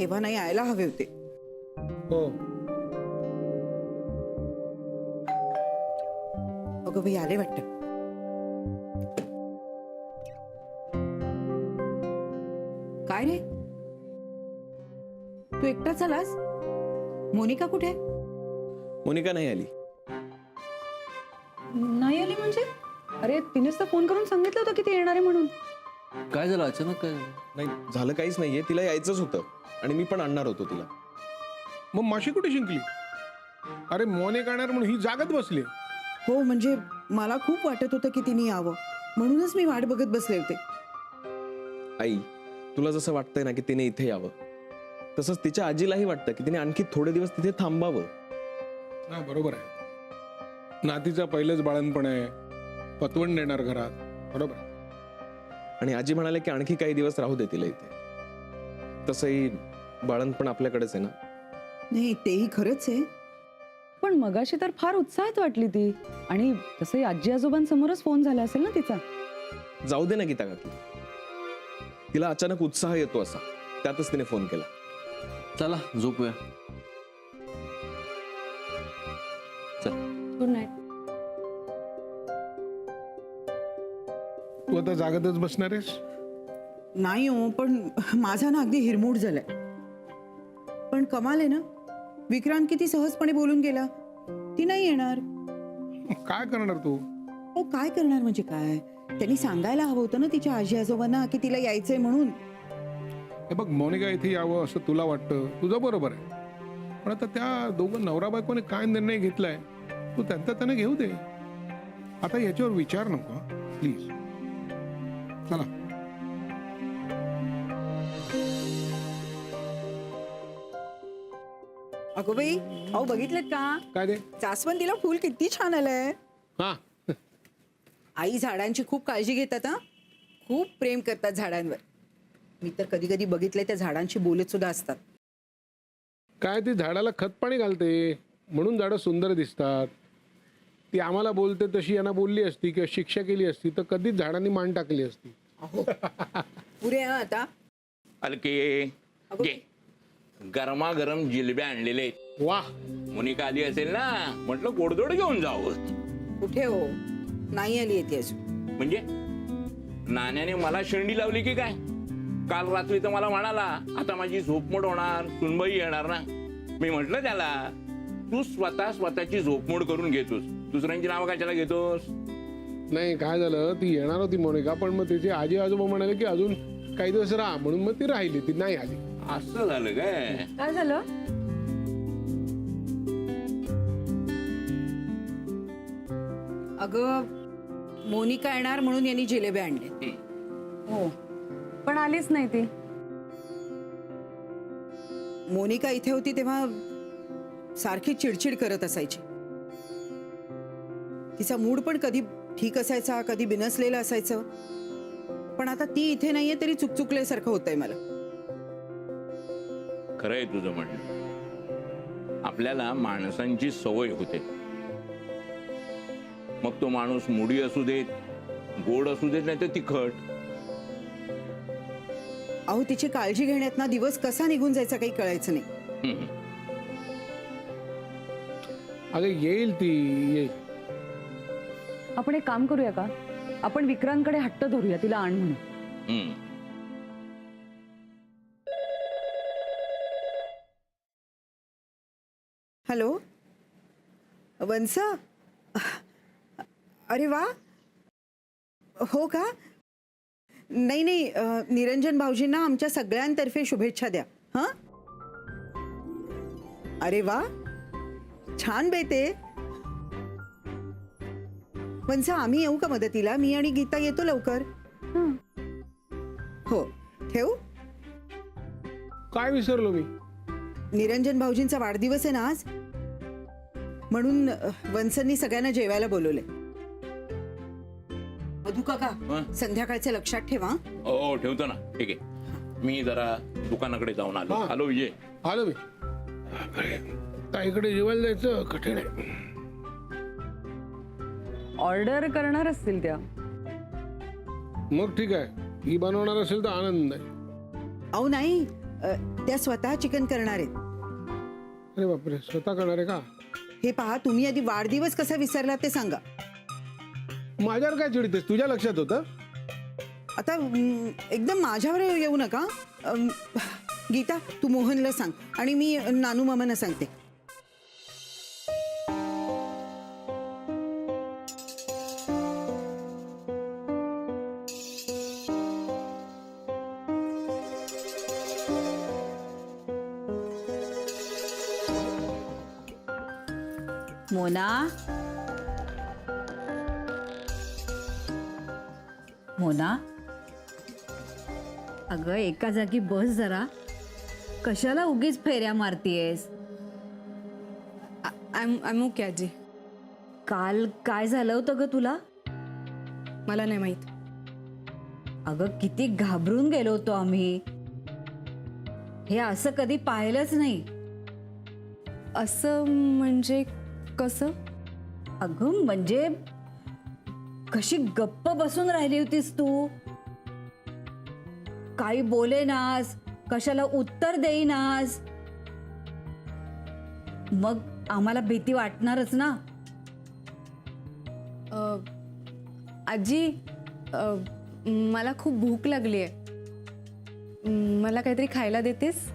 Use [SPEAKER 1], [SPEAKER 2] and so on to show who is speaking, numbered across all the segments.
[SPEAKER 1] एव्हा नाही यायला हवे होते.
[SPEAKER 2] हो.
[SPEAKER 1] अगं बाई आले वाटतं. काय रे, तू एकटाच आलास? मोनिका कुठे?
[SPEAKER 3] मोनिका नाही आली.
[SPEAKER 4] नाही आली म्हणजे? अरे तिनेच तर फोन करून सांगितलं होतं की ती येणार आहे म्हणून.
[SPEAKER 5] काय झालं अचानक? काय झालं?
[SPEAKER 3] नाही झालं काहीच नाहीये. तिला यायचंच होतं आणि मी पण आणणार होतो तिला.
[SPEAKER 2] मग माशी कुठे शिंकली? अरे मोनिका येणार म्हणून ही जागत बसली.
[SPEAKER 1] हो म्हणजे मला खूप वाटत होतं की तिने यावं, म्हणूनच मी वाट बघत बसले होते.
[SPEAKER 3] आई, तुला जसं वाटतंय ना की तिने इथे यावं, तसंच तिच्या आजीलाही वाटतं की तिने आणखी थोडे दिवस तिथे थांबावं.
[SPEAKER 2] हा बरोबर आहे. नातीचा पहिलंच बाळणपण आहे, पतवण देणार घरात. बरोबर.
[SPEAKER 3] आणि आजी म्हणाले की आणखी काही दिवस राहू दे तिला इथे. तसंही बाळणपण आपल्याकडेच आहे ना.
[SPEAKER 1] नाही तेही खरंच आहे.
[SPEAKER 4] पण मगाशी तर फार उत्साहात वाटली ती. आणि तसंही आजी आजोबांसमोरच फोन झाला असेल ना तिचा.
[SPEAKER 3] जाऊ दे ना गीता काकी, तिला अचानक उत्साह येतो असा, त्यातच तिने फोन केला.
[SPEAKER 5] चला झोपूया. चल.
[SPEAKER 4] Good night.
[SPEAKER 2] तू आता जागतच बसणार आहेस?
[SPEAKER 1] नाही हो, पण माझा ना अगदी हिरमूड झालाय. पण कमाल आहे ना, विक्रांत किती सहजपणे बोलून गेला. ती नाही येणार.
[SPEAKER 2] काय करणार तू?
[SPEAKER 1] हो काय करणार म्हणजे काय, त्यांनी सांगायला हवं होतं ना तिच्या आजी आजोबांना की तिला यायचंय म्हणून.
[SPEAKER 2] हे बघ, मोनिका इथे यावं असं तुला वाटतं, तुझं बरोबर आहे. पण आता त्या दोघं नवरा बायकोने काय निर्णय घेतलाय तू त्यांना घेऊ दे. आता याच्यावर विचार नको प्लीज. चला.
[SPEAKER 1] अगो बाई, अहो बघितलेत का?
[SPEAKER 2] काय दे?
[SPEAKER 1] जास्वंदीला फुल किती छान आलंय.
[SPEAKER 2] हा.
[SPEAKER 1] आई झाडांची खूप काळजी घेतात हा, खूप प्रेम करतात झाडांवर. मी तर कधी कधी बघितलंय त्या झाडांची बोलत सुद्धा असतात.
[SPEAKER 2] काय ती झाडाला खत पाणी घालते म्हणून झाडं सुंदर दिसतात. ती आम्हाला बोलते तशी यांना बोलली असती किंवा शिक्षा केली असती तर कधीच झाडांनी मान टाकली असती.
[SPEAKER 1] अहो पुरे हा आता.
[SPEAKER 6] अलके
[SPEAKER 1] अगो.
[SPEAKER 6] घे, गरमागरम जिलब्या आणलेले आहेत.
[SPEAKER 2] वाह.
[SPEAKER 6] मोनिका आली असेल ना, म्हटलं गोडधोड घेऊन जावं.
[SPEAKER 1] कुठे हो, नाही आली येते अजून.
[SPEAKER 6] म्हणजे नाण्याने मला शेंडी लावली की काय? काल रात्री तर मला म्हणाला आता माझी झोपमोड होणार, सुनबाई येणार ना. मी म्हटलं त्याला, तू स्वतःची झोपमोड करून घेतोस, दुसऱ्यांची नावं कशाला घेतोस?
[SPEAKER 2] नाही काय झालं, ती येणार होती मोनिका, पण मग तिचे आजी आजोबा म्हणाले की अजून काही दिवस राहा म्हणून मग ती राहिली, ती नाही आली.
[SPEAKER 6] असं झालं काय?
[SPEAKER 4] काय झालं?
[SPEAKER 1] अगं मोनिका येणार म्हणून यांनी जिलेबी आणले.
[SPEAKER 4] हो पण आलीच नाही ती.
[SPEAKER 1] मोनिका इथे होती तेव्हा सारखी चिडचिड करत असायची. तिचा मूड पण कधी ठीक असायचा, कधी बिनसलेला असायचं. पण आता ती इथे नाहीये तरी चुकचुकल्यासारखं होतंय मला.
[SPEAKER 6] खरंय तुझं म्हणणं. आपल्याला माणसांची सवय होते. मग तो माणूस मुडी असू देत, गोड असू देत, नाही तर तिखट.
[SPEAKER 1] अहो तिची काळजी घेण्यात ना दिवस कसा निघून जायचा काही कळायचं नाही.
[SPEAKER 2] अगं येईल ती, येईल.
[SPEAKER 4] आपण एक काम करूया का, आपण विक्रांतकडे हट्ट धरूया तिला आण म्हणून.
[SPEAKER 6] हम्म.
[SPEAKER 1] हॅलो वंसा, अरे वा, हो का? नाही नाही, निरंजन भाऊजींना आमच्या सगळ्यांतर्फे शुभेच्छा द्या. हा, अरे वा, छान बेते. वंसा आम्ही येऊ का मदतीला? मी आणि गीता येतो लवकर. हो ठेवू.
[SPEAKER 2] काय विसरलो मी?
[SPEAKER 1] निरंजन भाऊजींचा वाढदिवस आहे ना आज, म्हणून वंसनी सगळ्यांना जेवायला बोलवले. मधु काका संध्याकाळचे लक्षात ठेवा.
[SPEAKER 6] हो ठेवतो ना. ठीक आहे, मी जरा दुकानाकडे जाऊन आलो.
[SPEAKER 2] हा.
[SPEAKER 6] आलो विजय.
[SPEAKER 2] आलो मी. ताईकडे जेवायला जायचं कठीण आहे.
[SPEAKER 4] ऑर्डर करणार असतील त्या.
[SPEAKER 2] मग ठीक आहे, ही बनवणार असेल तर आनंद आहे.
[SPEAKER 1] अहो नाही, त्या स्वतः चिकन करणार आहेत.
[SPEAKER 2] अरे बापरे, स्वतः करणार आहे का?
[SPEAKER 1] हे पहा, तुम्ही आधी वाढदिवस कसा विसरला ते सांगा.
[SPEAKER 2] माझ्यावर काय चिडतेस? तुझ्या लक्षात होतं?
[SPEAKER 1] आता एकदम माझ्यावर येऊ नका. गीता, तू मोहनला सांग आणि मी नानू मामांना सांगते.
[SPEAKER 7] मोना, मोना, अगं एका जागी बस जरा. कशाला उगीच फेऱ्या मारतीयेस?
[SPEAKER 8] आय ओके आजी.
[SPEAKER 7] काल काय झालं होतं ग तुला?
[SPEAKER 8] मला नाही माहित.
[SPEAKER 7] अगं किती घाबरून गेलो होतो आम्ही. हे असं कधी पाहिलंच नाही.
[SPEAKER 8] असं म्हणजे कसं?
[SPEAKER 7] अगं म्हणजे कशी गप्प बसून राहिली होतीस तू. काही बोलेनास, कशाला उत्तर देईनास. मग आम्हाला भीती वाटणारच ना.
[SPEAKER 8] आजी, मला खूप भूक लागली आहे. मला काहीतरी खायला देतेस?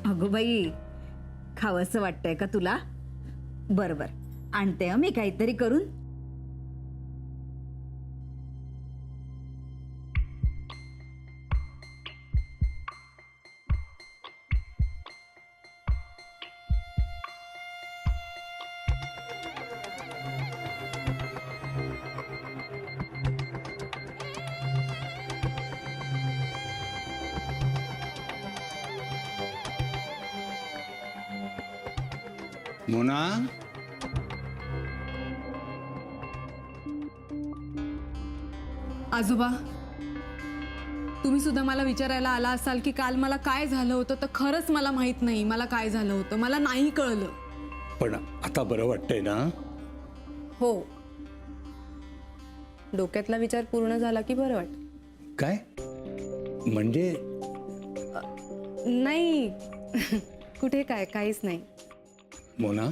[SPEAKER 7] अगं बाई, खावंसं वाटतंय का तुला? बरं बरं, आणते मी काहीतरी करून.
[SPEAKER 9] मोना,
[SPEAKER 8] आजोबा, तुम्ही सुद्धा मला विचारायला आला असाल की काल मला काय झालं होतं. तर खरंच मला माहित नाही मला काय झालं होतं. मला नाही कळलं.
[SPEAKER 9] पण आता बरं वाटतंय ना?
[SPEAKER 8] हो, डोक्यातला विचार पूर्ण झाला की बरं वाटतं.
[SPEAKER 9] काय म्हणजे?
[SPEAKER 8] नाही कुठे काय, काहीच नाही.
[SPEAKER 9] मोना,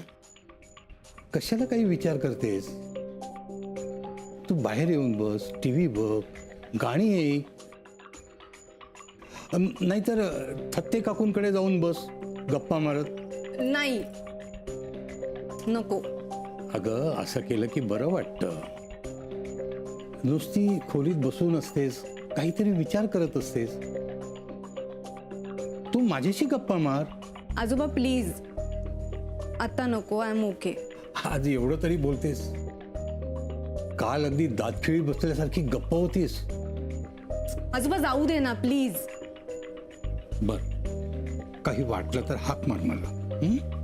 [SPEAKER 9] कशाला काही विचार करतेस? तू बाहेर येऊन बस, टीव्ही बघ, गाणी ऐक. नाहीतर थत्ते काकूंकडे जाऊन बस गप्पा मारत.
[SPEAKER 8] नाही, नको.
[SPEAKER 9] अगं असं केलं की बरं वाटतं. नुसती खोलीत बसून असतेस, काहीतरी विचार करत असतेस. तू माझ्याशी गप्पा मार.
[SPEAKER 8] आजोबा प्लीज, आता नको. I am okay.
[SPEAKER 9] आज एवढं तरी बोलतेस. काल अगदी दातखिळी बसल्यासारखी गप्पा होतीस.
[SPEAKER 8] आजोबा जाऊ दे ना प्लीज.
[SPEAKER 9] बर, काही वाटलं तर हाक मार मला. हं?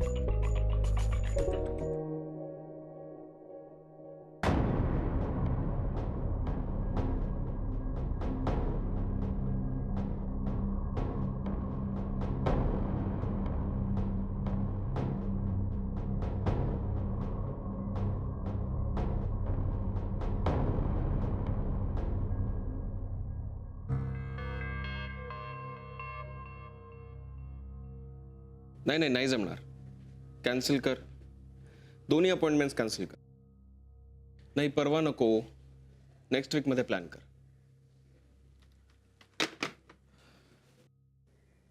[SPEAKER 3] नाही नाही जमणार. कॅन्सल कर. दोन्ही अपॉइंटमेंट्स कॅन्सल कर. नाही, परवा नको, नेक्स्ट वीकमध्ये प्लॅन कर.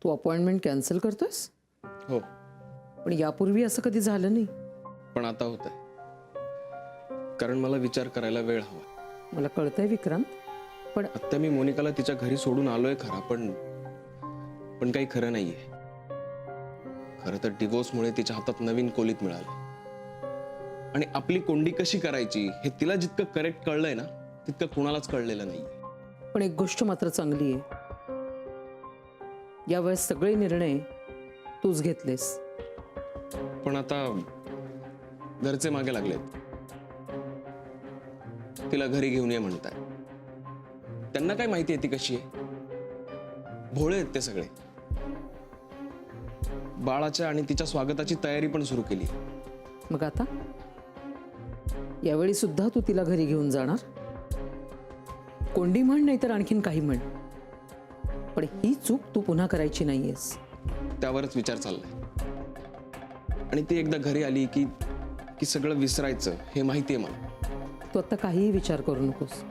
[SPEAKER 10] तू अपॉइंटमेंट कॅन्सल करतोयस?
[SPEAKER 3] हो,
[SPEAKER 10] पण यापूर्वी असं कधी झालं नाही.
[SPEAKER 3] पण आता होत आहे. कारण मला विचार करायला वेळ हवा.
[SPEAKER 10] मला कळतंय विक्रांत, पण
[SPEAKER 3] आत्ता मी मोनिकाला तिच्या घरी सोडून आलोय खरा, पण काही खरं नाहीये. खरं तर डिवोर्समुळे तिच्या हातात नवीन कोलीत मिळालं. आणि आपली कोंडी कशी करायची हे तिला जितकं करेक्ट कळलंय ना, तितकं कुणालाच कळलेलं नाही.
[SPEAKER 10] पण एक गोष्ट मात्र चांगली आहे, यावेळेस सगळे निर्णय तूच घेतलेस.
[SPEAKER 3] पण आता घरचे मागे लागलेत. तिला घरी घेऊन ये म्हणताय. त्यांना काय माहिती आहे ती कशी आहे? भोळे आहेत ते सगळे. बाळाच्या आणि तिच्या स्वागताची तयारी पण सुरू केली.
[SPEAKER 10] मग आता यावेळी सुद्धा तू तिला घरी घेऊन जाणार? कोंडी म्हण, नाही तर आणखीन काही म्हण, पण ही चूक तू पुन्हा करायची नाहीयेस.
[SPEAKER 3] त्यावरच विचार चाललाय. आणि ती एकदा घरी आली की की सगळं विसरायचं हे माहिती आहे मला.
[SPEAKER 10] तू आता काहीही विचार करू नकोस.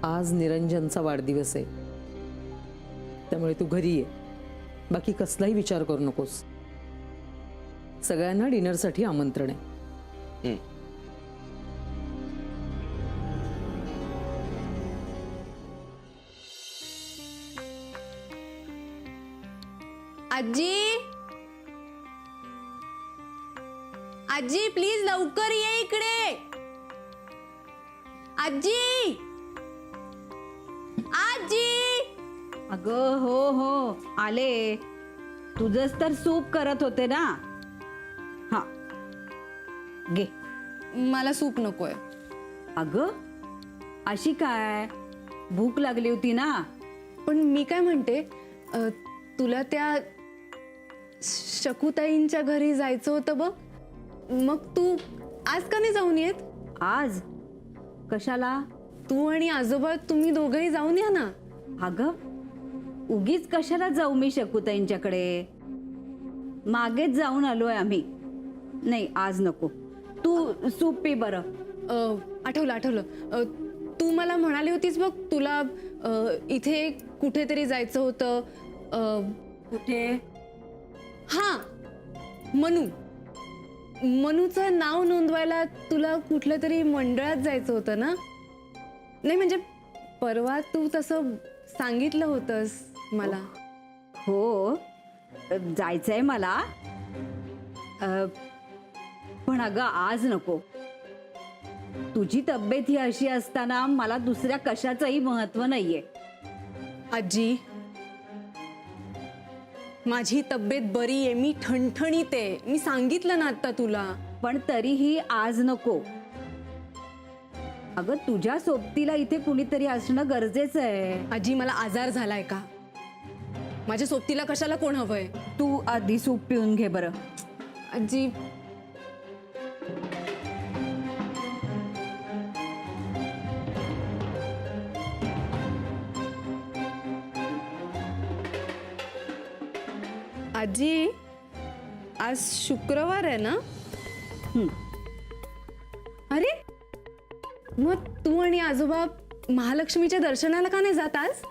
[SPEAKER 10] आज निरंजनचा वाढदिवस आहे, त्यामुळे तू घरी ये. बाकी कसलाही विचार करू नकोस. सगळ्यांना डिनरसाठी आमंत्रण आहे.
[SPEAKER 3] हम्म.
[SPEAKER 8] आजी, आजी प्लीज लवकर ये इकडे. आजी, आजी.
[SPEAKER 7] अगं हो हो आले. तुझंच तर सूप करत होते ना. हा घे.
[SPEAKER 8] मला सूप नकोय.
[SPEAKER 7] अगं अशी काय, भूक लागली होती ना.
[SPEAKER 8] पण मी काय म्हणते, तुला त्या शकुताईंच्या घरी जायचं होतं बघ, मग तू आज का नाही जाऊन येत?
[SPEAKER 7] आज कशाला?
[SPEAKER 8] तू आणि आजोबा तुम्ही दोघंही जाऊन या ना.
[SPEAKER 7] अगं उगीच कशाला जाऊ मी शकुताईंच्याकडे. मागेच जाऊन आलोय आम्ही. नाही आज नको. तू सूप पी बरं.
[SPEAKER 8] आठवलं. तू मला म्हणाली होतीस बघ, तुला इथे कुठेतरी जायचं होतं.
[SPEAKER 7] कुठे?
[SPEAKER 8] हा, मनूचं नाव नोंदवायला तुला कुठल्या तरी मंडळात जायचं होतं ना. नाही म्हणजे परवा तू तसं सांगितलं होतंस मला.
[SPEAKER 7] हो जायचंय मला. पण अगं आज नको. तुझी तब्येत ही अशी असताना मला दुसऱ्या कशाचंही महत्व नाहीये.
[SPEAKER 8] आजी, माझी तब्येत बरी आहे, मी ठणठणीत आहे, मी सांगितलं ना आता तुला.
[SPEAKER 7] पण तरीही आज नको. अगं तुझ्या सोबतीला इथे कुणीतरी असणं गरजेचं आहे.
[SPEAKER 8] आजी मला आजार झालाय का? माझ्या सोबतीला कशाला कोण हवंय?
[SPEAKER 7] तू आधी सूप पिऊन घे बरं.
[SPEAKER 8] आजी आजी आज शुक्रवार आहे ना? अरे मग तू आणि आजोबा महालक्ष्मीच्या दर्शनाला का नाही जात आज?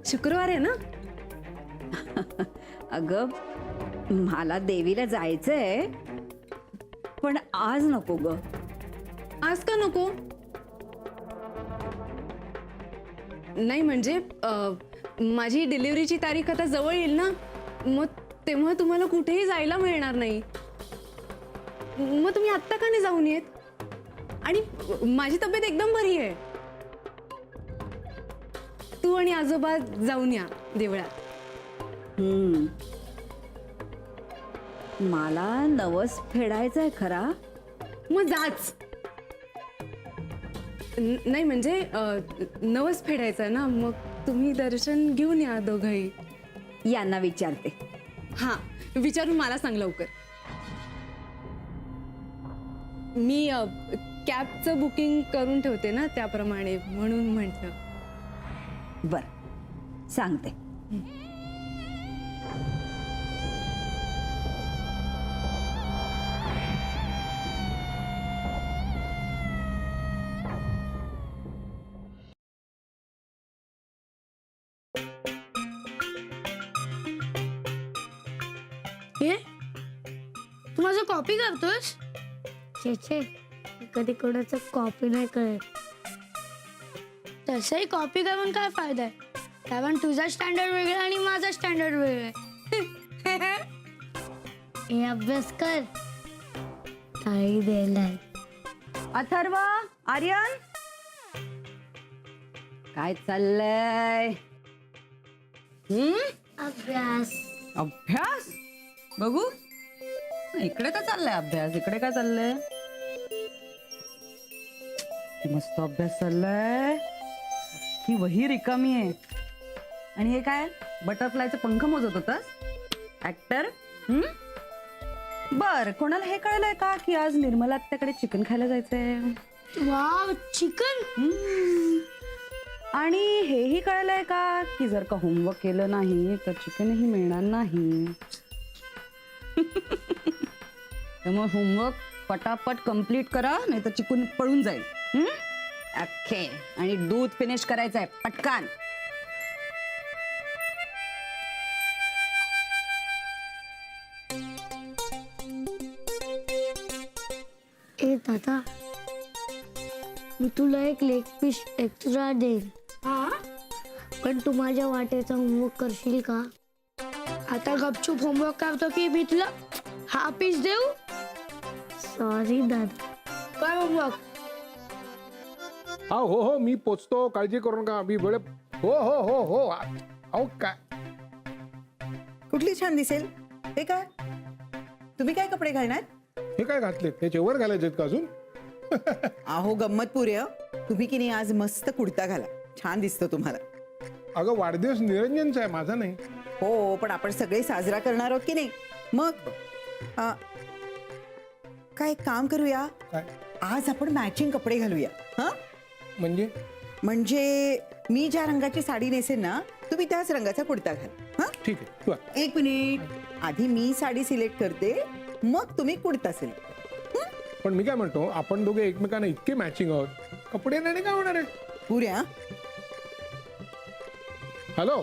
[SPEAKER 8] शुक्रवार आहे ना?
[SPEAKER 7] अगं मला देवीला जायचंय, पण आज नको ग.
[SPEAKER 8] आज का नको? नाही म्हणजे माझी डिलिव्हरीची तारीख आता जवळ येईल ना, मग तेव्हा तुम्हाला कुठेही जायला मिळणार नाही. मग तुम्ही आत्ता का नाही जाऊन येत? आणि माझी तब्येत एकदम बरी आहे. तू आणि आजोबा जाऊन या देवळात.
[SPEAKER 7] मला नवस फेडायचंय खरा.
[SPEAKER 8] मग जाच. नाही म्हणजे नवस फेडायचं ना, मग तुम्ही दर्शन घेऊन या दोघंही.
[SPEAKER 7] यांना विचारते.
[SPEAKER 8] हा विचारून मला सांग लवकर. मी कॅबचं बुकिंग करून ठेवते ना त्याप्रमाणे, म्हणून म्हटलं.
[SPEAKER 7] बर सांगते.
[SPEAKER 11] हे तू माझं कॉपी करतोस? छे कधी कोणाचं कॉपी नाही करत. तसंही कॉपी करून काय फायदा आहे, कारण तुझा स्टँडर्ड वेगळा आणि माझा स्टँडर्ड वेगळा आहे. हे अभ्यास कर, काही देणार.
[SPEAKER 7] अथर्व, आर्यन, काय चाललंय?
[SPEAKER 11] अभ्यास.
[SPEAKER 4] अभ्यास बघू. इकडे काय चाललंय अभ्यास? इकडे काय चाललंय? मस्त अभ्यास चाललाय. ही वही रिकामी आहे. आणि हे काय बटरफ्लायचं पंख मोजत होतास? ऍक्टर. बर, कोणाला हे कळलंय का की आज निर्मला आत्याकडे चिकन खायला जायचंय?
[SPEAKER 11] Wow, chicken.
[SPEAKER 4] आणि हेही कळलंय का की जर का होमवर्क केलं नाही तर चिकनही मिळणार नाही. त्यामुळे होमवर्क पटापट कम्प्लीट करा, नाही तर चिकून पळून जाईल. ओके. आणि दूध फिनिश करायचंय पटकन.
[SPEAKER 11] ए दादा, मी तुला एक लेग पीस एक्स्ट्रा देईन, पण तू माझ्या वाटेचा होमवर्क करशील का? आता गपचूप होमवर्क करतो की मी तुला हा पीस देऊ? सॉरी दादा. काय होमवर्क?
[SPEAKER 2] हा हो हो मी पोचतो, काळजी करू नका. मी वेळ हो हो हो हो अहो काय
[SPEAKER 1] कुठली छान दिसेल? हे काय? तुम्ही काय कपडे घालणार?
[SPEAKER 2] हे काय घातलेत? त्याचे वर घालायचे का अजून?
[SPEAKER 1] अहो गंमत पुरे हं. तुम्ही की नाही आज मस्त कुर्ता घाला, छान दिसतो तुम्हाला.
[SPEAKER 2] अगं वाढदिवस निरंजनचा आहे, माझा नाही.
[SPEAKER 1] हो, पण आपण सगळे साजरा करणार आहोत की नाही. मग काय काम करूया,
[SPEAKER 2] काय
[SPEAKER 1] आज आपण मॅचिंग कपडे घालूया. हा
[SPEAKER 2] म्हणजे
[SPEAKER 1] मी ज्या रंगाची साडी नेसेन ना, तुम्ही त्याच रंगाचा कुर्ता घाल. हा,
[SPEAKER 2] ठीक आहे तू आ.
[SPEAKER 1] एक मिनिट. आधी मी साडी सिलेक्ट करते, मग तुम्ही कुर्ता सिलेक्ट.
[SPEAKER 2] पण मी काय म्हणतो, आपण दोघे एकमेकांना इतके मॅचिंग आहोत, कपडे नाही काय होणार आहे?
[SPEAKER 1] पुऱ्या
[SPEAKER 2] हॅलो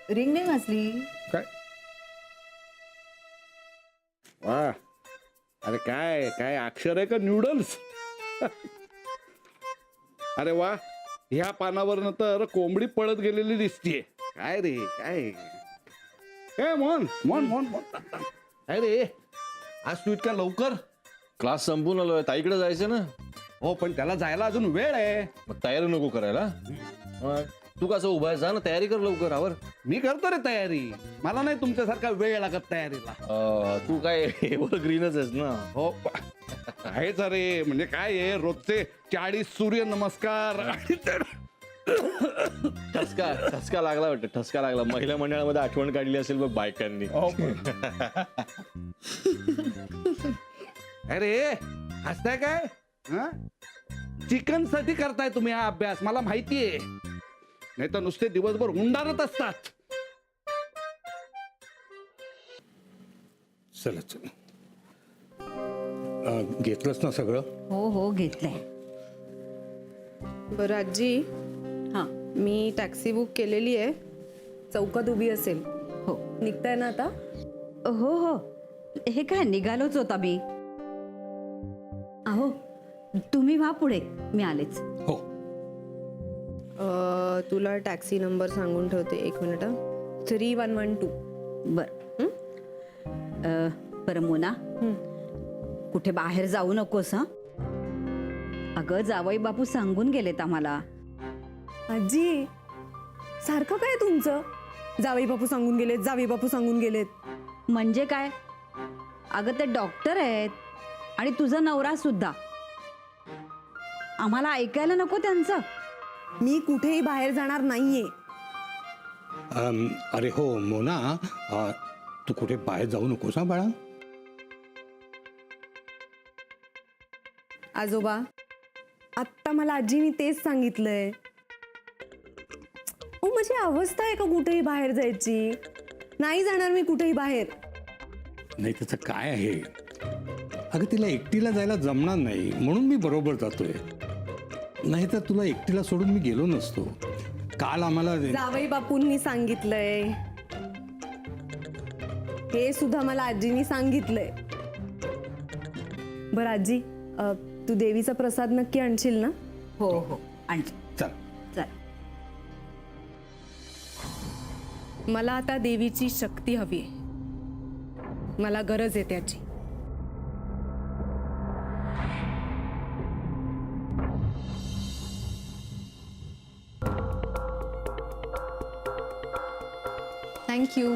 [SPEAKER 1] रिंग नाही वाजली.
[SPEAKER 2] काय
[SPEAKER 6] वा, अरे काय काय अक्षर आहे का न्यूडल्स? अरे वा, ह्या पानावरनं तर कोंबडी पळत गेलेली दिसतीये. काय रे काय? ए मोहन मोहन मोहन मोहन. काय रे आज तू इतक्या लवकर?
[SPEAKER 5] क्लास संपून आलोय, ताईकडे जायचं ना.
[SPEAKER 6] हो पण त्याला जायला अजून वेळ आहे.
[SPEAKER 5] मग तयारी नको करायला. मग तू कसं उभा आहे, जा ना तयारी कर लवकर. आवर.
[SPEAKER 6] मी करतो रे तयारी, मला नाही तुमच्यासारखा वेळ लागत तयारीला.
[SPEAKER 5] तू काय ग्रीनच आहेस ना.
[SPEAKER 6] हो आहेच अरे. म्हणजे काय आहे, रोजचे 40 सूर्य नमस्कार आणि
[SPEAKER 5] ठसका लागला वाटतं, ठसका लागला. महिला मंडळामध्ये आठवण काढली असेल बघ बायकांनी.
[SPEAKER 6] अरे हसताय काय? चिकन साठी करताय तुम्ही हा अभ्यास, मला माहितीये. नाही तर नुसते दिवसभर हुंडारत असतात.
[SPEAKER 9] चला चल. घेतलंस ना सगळं?
[SPEAKER 7] हो हो घेतलंय.
[SPEAKER 8] बरं आजी,
[SPEAKER 7] हा
[SPEAKER 8] मी टॅक्सी बुक केलेली आहे, चौकात उभी असेल.
[SPEAKER 7] हो
[SPEAKER 8] निघताय ना आता?
[SPEAKER 7] हो हो. हे काय निघालोच होता मी. अहो तुम्ही व्हा पुढे, मी आलेच.
[SPEAKER 9] हो.
[SPEAKER 8] तुला टॅक्सी नंबर सांगून ठेवते, 1 मिनिट. 3112.
[SPEAKER 7] बर. बरं मोना, कुठे बाहेर जाऊ नकोस हा. अगं जावई बापू सांगून गेलेत आम्हाला.
[SPEAKER 8] आजी सारखं काय तुमचं? जावई बापू सांगून गेलेत, जावई बापू सांगून गेलेत.
[SPEAKER 7] म्हणजे काय? अगं ते डॉक्टर आहेत आणि तुझा नवरा सुद्धा. आम्हाला ऐकायला नको त्यांचं?
[SPEAKER 8] मी कुठेही बाहेर जाणार नाहीये.
[SPEAKER 9] अरे हो मोना, तू कुठे बाहेर जाऊ नकोस हा बाळा.
[SPEAKER 8] आजोबा, आत्ता मला आजीनी तेच सांगितलंय. माझी अवस्था आहे का कुठेही बाहेर जायची? नाही जाणार मी कुठेही बाहेर.
[SPEAKER 9] नाही त्याचं काय आहे, अगं तिला एकटीला जायला जमणार नाही म्हणून मी बरोबर जातोय. नाही तर तुला एकटीला सोडून मी गेलो नसतो. काल आम्हाला
[SPEAKER 8] जावई बापूंनी सांगितलंय, हे सुद्धा मला आजीनी सांगितलंय. बरं आजी, तू देवीचा प्रसाद नक्की आणशील ना?
[SPEAKER 7] हो हो आणखी.
[SPEAKER 9] चल.
[SPEAKER 7] चल.
[SPEAKER 8] मला आता देवीची शक्ती हवी आहे, मला गरज आहे त्याची. थँक्यू.